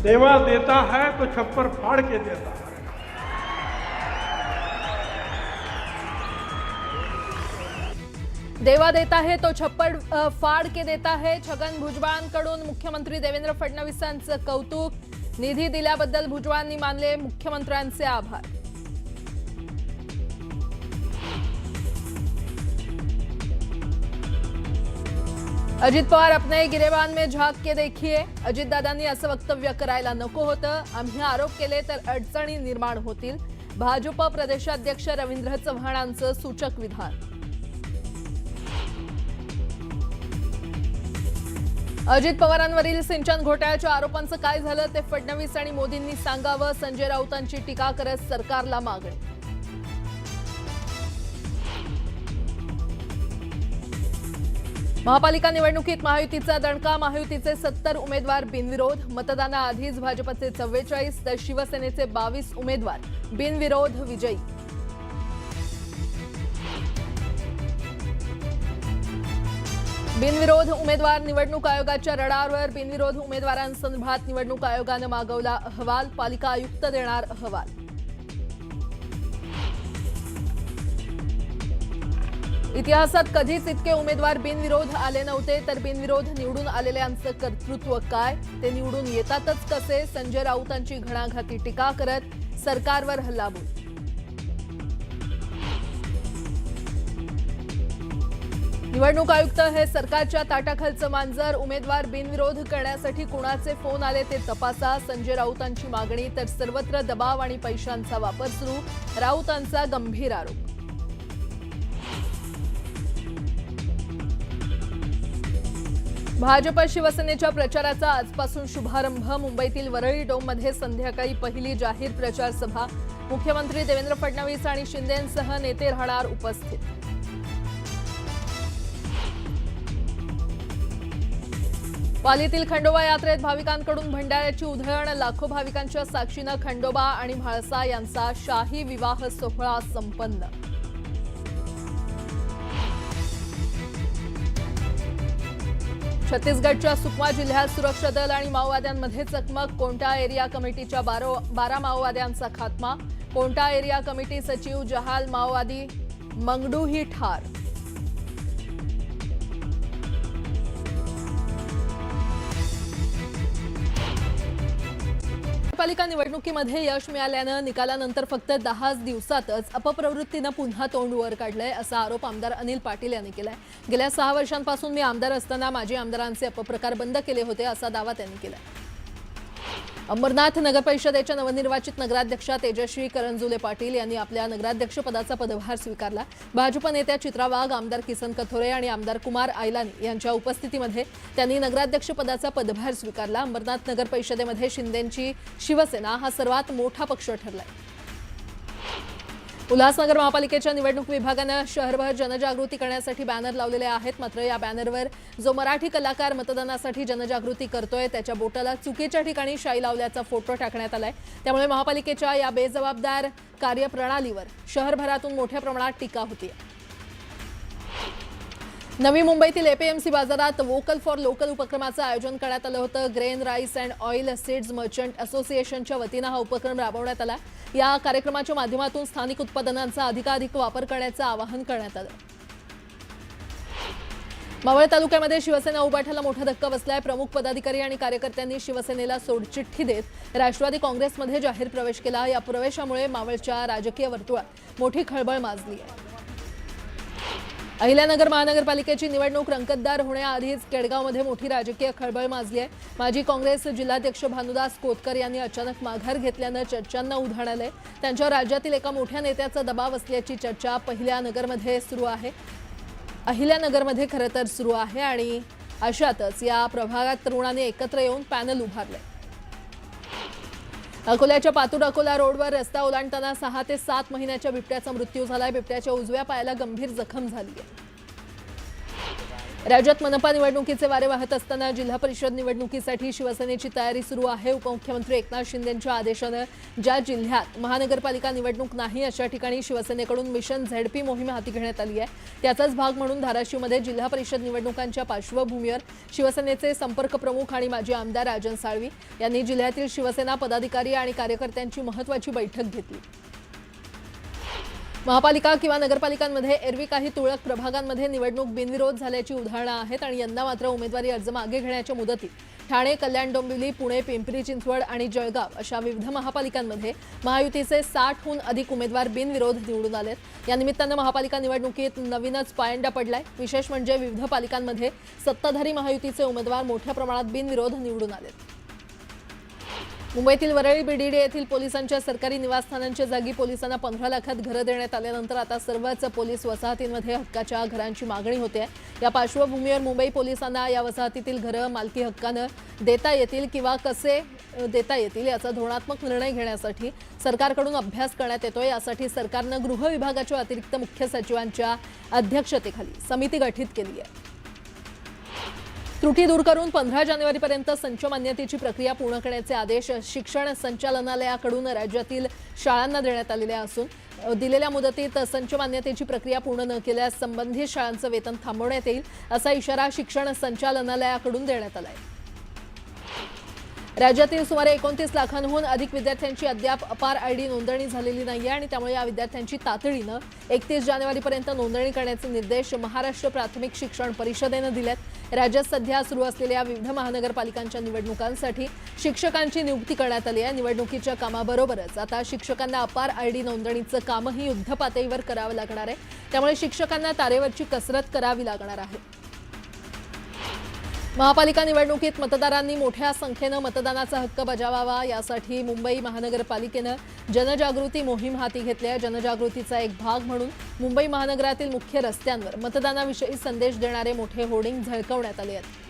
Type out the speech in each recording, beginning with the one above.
देवा देता है तो छप्पर फाड़ के देता है। देवा देता है तो छप्पर फाड़ के देता है। छगन भुजबळांकडून मुख्यमंत्री देवेंद्र फडणवीसांचं कौतुक। निधी दिल्याबद्दल भुजबळांनी मानले मुख्यमंत्र्यांचे आभार। अजित पवार अपने गिरेबान में झांक के देखिए। अजितदादांनी असं वक्तव्य करायला नको होतं। आम्ही आरोप केले तर अडचणी निर्माण होतील। भाजप प्रदेशाध्यक्ष रवींद्र चव्हाणांचं सूचक विधान। अजित पवारांवरील सिंचन घोटाळ्याच्या आरोपांचं काय झालं ते फडणवीस आणि मोदींनी सांगावं। संजय राऊतांची टीका करत सरकारला मागणी। महापालिका निवडणुकीत महायुतीचा दणका। महायुतीचे 70 उमेदवार बिनविरोध। मतदानाआधीच भाजपचे 44 तर शिवसेनेचे 22 उमेदवार बिनविरोध विजयी। बिनविरोध उमेदवार निवडणूक आयोगाच्या रडारवर। बिनविरोध उमेदवारांसंदर्भात निवडणूक आयोगानं मागवला अहवाल। पालिका आयुक्त देणार अहवाल। इतिहासात कधीच इतके उमेदवार बिनविरोध आले नव्हते। तर बिनविरोध निवडून आलेल्यांचं कर्तृत्व काय, ते निवडून येतातच कसे। संजय राऊतांची घणाघाती टीका करत सरकारवर हल्लाबोल। निवडणूक आयुक्त हे सरकारच्या ताटाखालचं मांजर। उमेदवार बिनविरोध करण्यासाठी कोणाचे फोन आले ते तपासा। संजय राऊतांची मागणी। तर सर्वत्र दबाव आणि पैशांचा वापर सुरू। राऊतांचा गंभीर आरोप। भाजप शिवसेनेच्या प्रचाराचा आजपासून शुभारंभ। मुंबईतील वरळी डोममध्ये संध्याकाळी पहिली जाहीर प्रचार सभा। मुख्यमंत्री देवेंद्र फडणवीस आणि शिंदेंसह नेते राहणार उपस्थित। पालीतील खंडोबा यात्रेत भाविकांकडून भंडाऱ्याची उधळण। लाखो भाविकांच्या साक्षीनं खंडोबा आणि म्हाळसा यांचा शाही विवाह सोहळा संपन्न। छत्तीसगडच्या सुकमा जिल्ह्यात सुरक्षा दल आणि माओवाद्यांमध्ये चकमक। कोंटा एरिया कमिटीच्या 12 माओवाद्यांचा खात्मा। कोंटा एरिया कमिटी सचिव जहाल माओवादी मंगडूही ठार। पालिका निवडणुकीमध्ये यश मिळाल्यानं निकालानंतर फक्त 10 दिवसातच अपप्रवृत्तीनं पुन्हा तोंड वर काढलंय असा आरोप आमदार अनिल पाटील यांनी केलाय। गेल्या 6 वर्षांपासून मी आमदार असताना माजी आमदारांचे अपप्रकार बंद केले होते असा दावा त्यांनी केलाय। अंबरनाथ नगर परिषदेच्या नवनिर्वाचित नगराध्यक्षा तेजश्री करंजुले पाटील यांनी आपल्या नगराध्यक्षपदाचा पदभार स्वीकारला। भाजप नेत्या चित्रा वाघ, आमदार किसन कथोरे आणि आमदार कुमार आयलानी यांच्या उपस्थितीमध्ये त्यांनी नगराध्यक्षपदाचा पदभार स्वीकारला। अंबरनाथ नगर परिषदेमध्ये शिंदेंची शिवसेना हा सर्वात मोठा पक्ष ठरलाय। उल्हासनगर महापालिकेच्या निवडणूक विभागानं शहरभर जनजागृती करण्यासाठी बॅनर लावलेले आहेत। मात्र या बॅनरवर जो मराठी कलाकार मतदानासाठी जनजागृती करतोय त्याच्या बोटाला चुकीच्या ठिकाणी शाई लावल्याचा फोटो टाकण्यात आलाय। त्यामुळे महापालिकेच्या या बेजबाबदार कार्यप्रणालीवर शहरभरातून मोठ्या प्रमाणात टीका होतीये। नवी मुंबईतील एपीएमसी बाजारात वोकल फॉर लोकल उपक्रमाचं आयोजन करण्यात आलं होतं। Grain rice and oil seeds merchant असोसिएशनच्या वतीनं हा उपक्रम राबवण्यात आला। या कार्यक्रमाच्या माध्यमातून स्थानिक उत्पादनांचा अधिकाधिक वापर करण्याचं आवाहन करण्यात आलं। मावळ तालुक्यामध्ये शिवसेना उभाटाला मोठा धक्का बसलाय। प्रमुख पदाधिकारी आणि कार्यकर्त्यांनी शिवसेनेला सोडचिठ्ठी देत राष्ट्रवादी काँग्रेसमध्ये जाहीर प्रवेश केला। या प्रवेशामुळे मावळच्या राजकीय वर्तुळात मोठी खळबळ माजली आहे। अहिल्यानगर महानगरपालिकेची निवडणूक रंगतदार होण्याआधीच केडगावमध्ये मोठी राजकीय खळबळ माजली आहे। माजी काँग्रेस जिल्हाध्यक्ष भानुदास कोतकर यांनी अचानक माघार घेतल्यानं चर्चांना उधाण आलंय। त्यांच्यावर राज्यातील एका मोठ्या नेत्याचा दबाव असल्याची चर्चा अहिल्यानगरमध्ये खरं तर सुरू आहे आणि अशातच या प्रभागात तरुणांनी एकत्र येऊन पॅनल उभारले। अकोल्याच्या पातूर अकोला रोडवर रस्ता ओलांडताना 6 ते 7 महिन्याच्या बिबट्याचा मृत्यू झालाय। बिबट्याच्या उजव्या पायाला गंभीर जखम झाली आहे। राज्यात मनपा निवडणुकीचे वारे वाहत असताना जिल्हा परिषद निवडणुकीसाठी शिवसेनेची तयारी सुरू आहे। उपमुख्यमंत्री एकनाथ शिंदेंच्या आदेशाने ज्या जिल्ह्यात महानगरपालिका निवडणूक नाही अशा ठिकाणी शिवसेनेकडून मिशन झेडपी मोहीम हाती घेण्यात आली आहे। त्याचाच भाग म्हणून धाराशिवमध्ये जिल्हा परिषद निवडणुकांच्या पार्श्वभूमीवर शिवसेनेचे संपर्क प्रमुख आणि माजी आमदार राजन साळवी यांनी जिल्ह्यातील शिवसेना पदाधिकारी आणि कार्यकर्त्यांची महत्त्वाची बैठक घेतली। महापालिका किंवा नगरपालिकांमध्ये एरवी काही तुरळक प्रभागांमध्ये निवडणूक बिनविरोध झाल्याची उदाहरणं आहेत आणि यंदा मात्र उमेदवारी अर्ज मागे घेण्याच्या मुदतीत ठाणे, कल्याण, डोंबिवली, पुणे, पिंपरी चिंचवड आणि जळगाव अशा विविध महापालिकांमध्ये महायुतीचे 60हून अधिक उमेदवार बिनविरोध निवडून आलेत। या निमित्तानं महापालिका निवडणुकीत नवीनच पायंडा पडलाय। विशेष म्हणजे विविध पालिकांमध्ये सत्ताधारी महायुतीचे उमेदवार मोठ्या प्रमाणात बिनविरोध निवडून आलेत। मुंबईतील वरळी बीडीडी येथील पोलिसांच्या सरकारी निवासस्थानांच्या जागी पोलिसांना 15 लाखात घरं देण्यात आल्यानंतर आता सर्वच पोलीस वसाहतींमध्ये हक्काच्या घरांची मागणी होते। या पार्श्वभूमीवर मुंबई पोलिसांना या वसाहतीतील घरं मालकी हक्कानं देता येतील किंवा कसे देता येतील याचा धोरणात्मक निर्णय घेण्यासाठी सरकारकडून अभ्यास करण्यात येतोय। यासाठी सरकारनं गृह विभागाच्या अतिरिक्त मुख्य सचिवांच्या अध्यक्षतेखाली समिती गठीत केली आहे। त्रुटी दूर करून 15 जानेवारीपर्यंत संच मान्यतेची प्रक्रिया पूर्ण करण्याचे आदेश शिक्षण संचालनालयाकडून राज्यातील शाळांना देण्यात आलेले असून दिलेल्या मुदतीत संच मान्यतेची प्रक्रिया पूर्ण न केल्यास संबंधित शाळांचं वेतन थांबवण्यात येईल असा इशारा शिक्षण संचालनालयाकडून देण्यात आला आहे। राज्यातील सुमारे 29 लाखांहून अधिक विद्यार्थ्यांची अद्याप अपार आयडी नोंदणी झालेली नाहीये आणि त्यामुळे या विद्यार्थ्यांची तातडीनं 31 जानेवारीपर्यंत नोंदणी करण्याचे निर्देश महाराष्ट्र प्राथमिक शिक्षण परिषदेनं दिलेत। राज्यात सध्या सुरू असलेल्या विविध महानगरपालिकांच्या निवडणुकांसाठी शिक्षकांची नियुक्ती करण्यात आली आहे। निवडणुकीच्या कामाबरोबरच आता शिक्षकांना अपार आयडी नोंदणीचं कामही युद्धपातळीवर करावं लागणार आहे। त्यामुळे शिक्षकांना तारेवरची कसरत करावी लागणार आहे। महापालिका निवडणुकीत मतदारांनी मोठ्या संख्येनं मतदानाचा हक्क बजावावा यासाठी मुंबई महानगरपालिकेनं जनजागृती मोहीम हाती घेतली आहे। जनजागृतीचा एक भाग म्हणून मुंबई महानगरातील मुख्य रस्त्यांवर मतदानाविषयी संदेश देणारे मोठे होर्डिंग झळकवण्यात आले आहेत।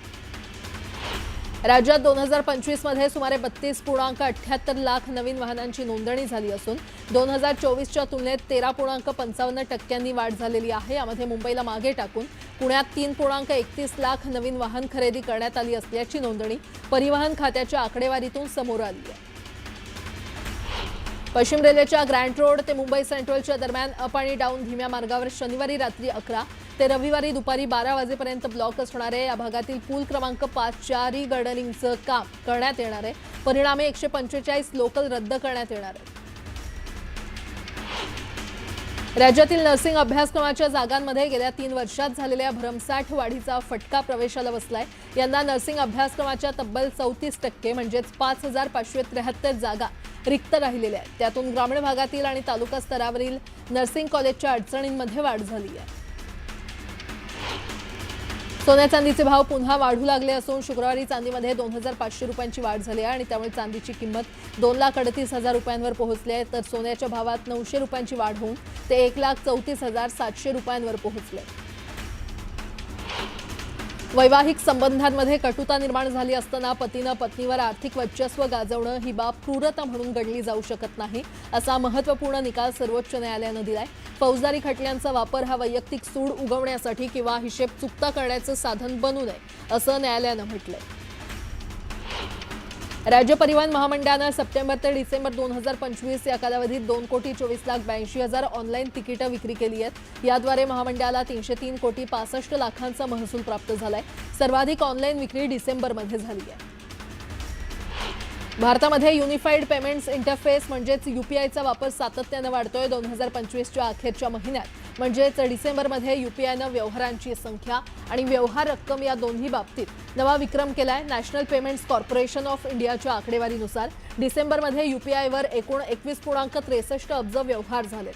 राज्यात 2025 मध्ये सुमारे 32.78 लाख नवीन वाहनांची नोंदणी झाली असून 2024च्या तुलनेत 13.55% वाढ झालेली आहे। यामध्ये मुंबईला मागे टाकून पुण्यात 3.31 लाख नवीन वाहन खरेदी करण्यात आली असल्याची नोंदणी परिवहन खात्याच्या आकडेवारीतून समोर आली आहे। पश्चिम रेल्वेच्या ग्रँट रोड ते मुंबई सेंट्रलच्या दरम्यान अप आणि डाऊन धीम्या मार्गावर शनिवारी रात्री 11 ते रविवारी दुपारी 12 वाजेपर्यंत ब्लॉक असणार आहे। या भागातील पूल क्रमांक 5च्या रिगर्डरिंगचं काम करण्यात येणार आहे। परिणामी 145 लोकल रद्द करण्यात येणार आहेत। राज्यातील नर्सिंग अभ्यासक्रमाच्या जागांमध्ये गेल्या 3 वर्षात झालेल्या भरमसाठ वाढीचा फटका प्रवेशाला बसलाय। यंदा नर्सिंग अभ्यासक्रमाच्या तब्बल 34% म्हणजेच 5573 जागा रिक्त राहिलेल्या आहेत। त्यातून ग्रामीण भागातील आणि तालुका स्तरावरील नर्सिंग कॉलेजच्या अडचणींमध्ये वाढ झाली आहे। सोन्या चांदीचे भाव पुन्हा वाढू लागले असून शुक्रवारी चांदीमध्ये 2500 रुपयांची वाढ झाली आहे आणि त्यामुळे चांदीची किंमत 2,38,000 रुपयांवर पोहोचली आहे, तर सोन्याच्या भावात 900 रुपयांची वाढ होऊन ते 1,34,700 रुपयांवर पोहोचले। वैवाहिक संबंधांमध्ये कटुता निर्माण झाली असताना पतीनं पत्नीवर आर्थिक वर्चस्व गाजवणं ही बाब क्रूरता म्हणून गणली जाऊ शकत नाही असा महत्त्वपूर्ण निकाल सर्वोच्च न्यायालयानं दिलाय। फौजदारी खटल्यांचा वापर हा वैयक्तिक सूड उगवण्यासाठी किंवा हिशेब चुकता करण्याचं साधन बनू नये असं न्यायालयानं म्हटलंय। राज्य परिवहन महामंडळानं सप्टेंबर ते डिसेंबर 2025 या कालावधीत 2,24,82,000 ऑनलाईन तिकीटं विक्री केली आहेत। याद्वारे महामंडळाला 303 कोटी 65 लाखांचा महसूल प्राप्त झालाय। सर्वाधिक ऑनलाईन विक्री डिसेंबरमध्ये झाली आहे। भारतामध्ये युनिफाईड पेमेंट्स इंटरफेस म्हणजेच यूपीआयचा वापर सातत्यानं वाढतोय। 2025च्या अखेरच्या महिन्यात म्हणजेच डिसेंबरमध्ये यूपीआयनं व्यवहारांची संख्या आणि व्यवहार रक्कम या दोन्ही बाबतीत नवा विक्रम केलाय। नॅशनल पेमेंट्स कॉर्पोरेशन ऑफ इंडियाच्या आकडेवारीनुसार डिसेंबरमध्ये यूपीआयवर एकूण 21.63 अब्ज व्यवहार झाले।